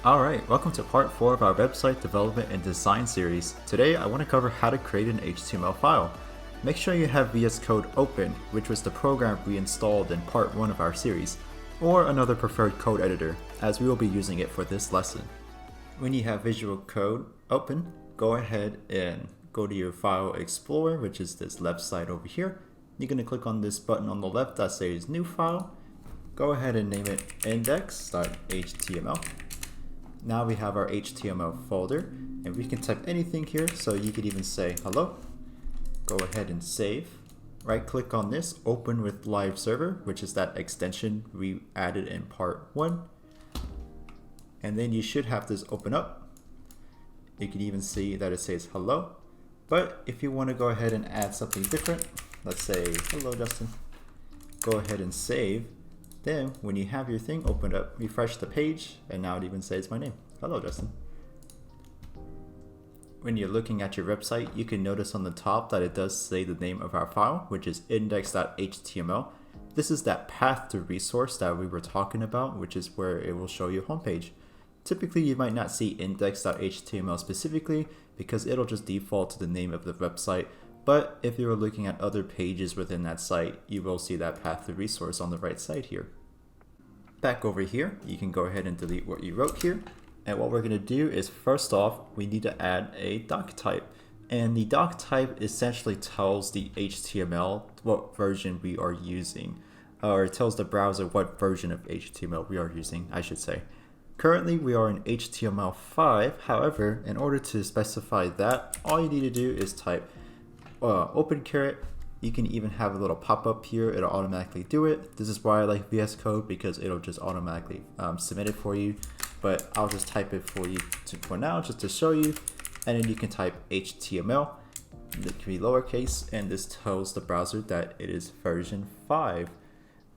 Alright, welcome to part 4 of our website development and design series. Today I want to cover how to create an HTML file. Make sure you have VS Code open, which was the program we installed in part 1 of our series, or another preferred code editor, as we will be using it for this lesson. When you have Visual Code open, go ahead and go to your File Explorer, which is this left side over here. You're going to click on this button on the left that says New File. Go ahead and name it index.html. Now we have our HTML folder, and we can type anything here, so you could even say hello. Go ahead and save. Right click on this, open with live server, which is that extension we added in part 1. And then you should have this open up. You can even see that it says hello. But if you want to go ahead and add something different, let's say hello Justin, go ahead and save. Then when you have your thing opened up, refresh the page, and now it even says my name. Hello Justin. When you're looking at your website, you can notice on the top that it does say the name of our file, which is index.html. This is that path to resource that we were talking about, which is where it will show you homepage. Typically you might not see index.html specifically because it'll just default to the name of the website. But if you were looking at other pages within that site, you will see that path to resource on the right side here. Back over here, you can go ahead and delete what you wrote here. And what we're going to do is, first off, we need to add a doc type. And the doc type essentially tells the HTML what version we are using. Or it tells the browser what version of HTML we are using, I should say. Currently we are in HTML5, however, in order to specify that, all you need to do is type open caret. You can even have a little pop-up here, it'll automatically do it. This is why I like VS Code, because it'll just automatically submit it for you. But I'll just type it for you for now, just to show you. And then you can type HTML, it can be lowercase, and this tells the browser that it is version 5.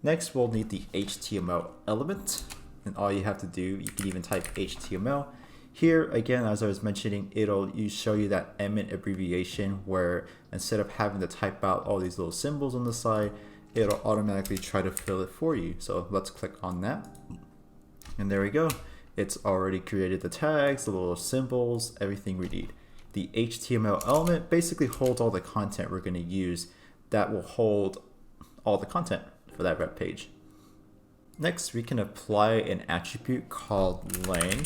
Next we'll need the HTML element, and all you have to do, you can even type HTML. Here, again, as I was mentioning, it'll show you that element abbreviation where instead of having to type out all these little symbols on the side, it'll automatically try to fill it for you. So let's click on that. And there we go. It's already created the tags, the little symbols, everything we need. The HTML element basically holds all the content we're going to use. That will hold all the content for that web page. Next, we can apply an attribute called lang.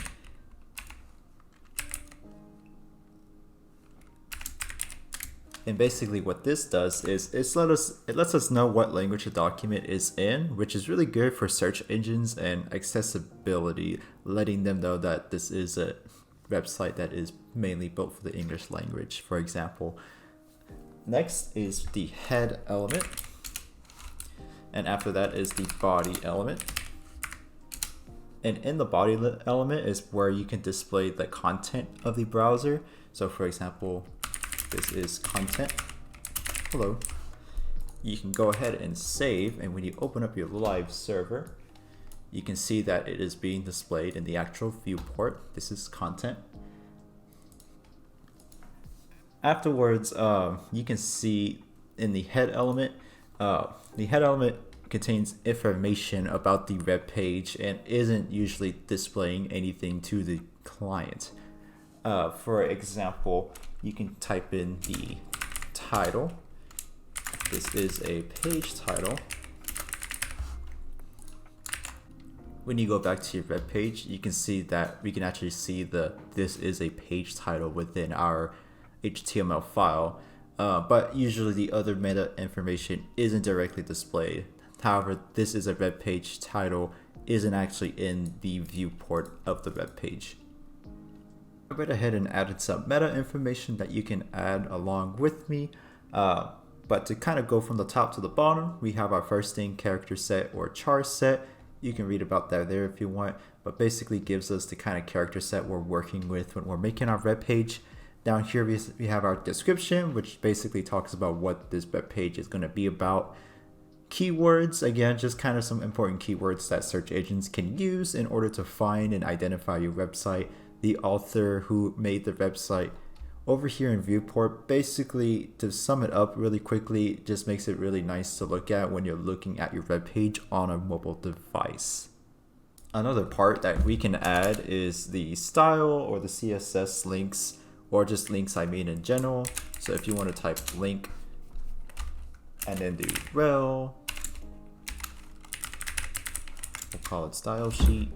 And basically what this does is it lets us know what language the document is in, which is really good for search engines and accessibility, letting them know that this is a website that is mainly built for the English language, for example. Next is the head element, and after that is the body element. And in the body element is where you can display the content of the browser. So for example, this is content. Hello. You can go ahead and save, and when you open up your live server, you can see that it is being displayed in the actual viewport. This is content. Afterwards, you can see in the head element, contains information about the web page and isn't usually displaying anything to the client. For example, you can type in the title. This is a page title. When you go back to your web page, you can see that we can actually see this is a page title within our HTML file. But usually the other meta information isn't directly displayed. However, this is a web page title, isn't actually in the viewport of the web page. I went ahead and added some meta information that you can add along with me. But to kind of go from the top to the bottom, we have our first thing, character set or char set. You can read about that there if you want, but basically gives us the kind of character set we're working with when we're making our web page. Down here we have our description, which basically talks about what this web page is going to be about. Keywords, again, just kind of some important keywords that search engines can use in order to find and identify your website. The author who made the website. Over here in viewport, basically to sum it up really quickly, just makes it really nice to look at when you're looking at your web page on a mobile device. Another part that we can add is the style or the CSS links, or just links I mean in general. So if you want to type link and then do rel, we'll call it style sheet.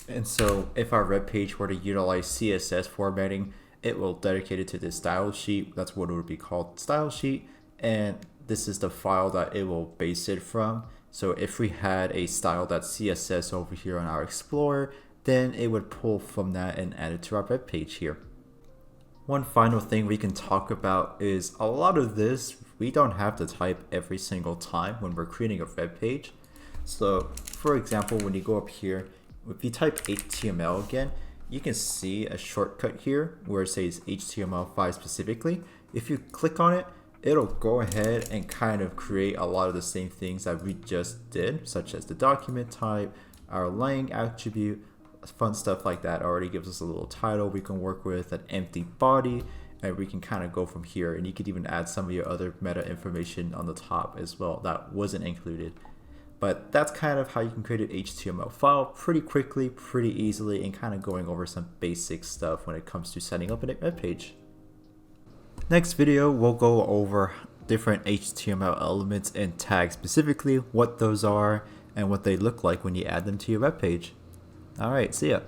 And so if our web page were to utilize CSS formatting, it will dedicate it to this style sheet. That's what it would be called, style sheet. And this is the file that it will base it from. So if we had a style.css over here on our Explorer, then it would pull from that and add it to our web page here. One final thing we can talk about is a lot of this we don't have to type every single time when we're creating a web page. So for example, when you go up here, if you type HTML again, you can see a shortcut here where it says HTML5 specifically. If you click on it, it'll go ahead and kind of create a lot of the same things that we just did, such as the document type, our lang attribute, fun stuff like that. Already gives us a little title we can work with, an empty body, and we can kind of go from here. And you could even add some of your other meta information on the top as well that wasn't included. But that's kind of how you can create an HTML file pretty quickly, pretty easily, and kind of going over some basic stuff when it comes to setting up a web page. Next video, we'll go over different HTML elements and tags, specifically what those are and what they look like when you add them to your web page. All right, see ya.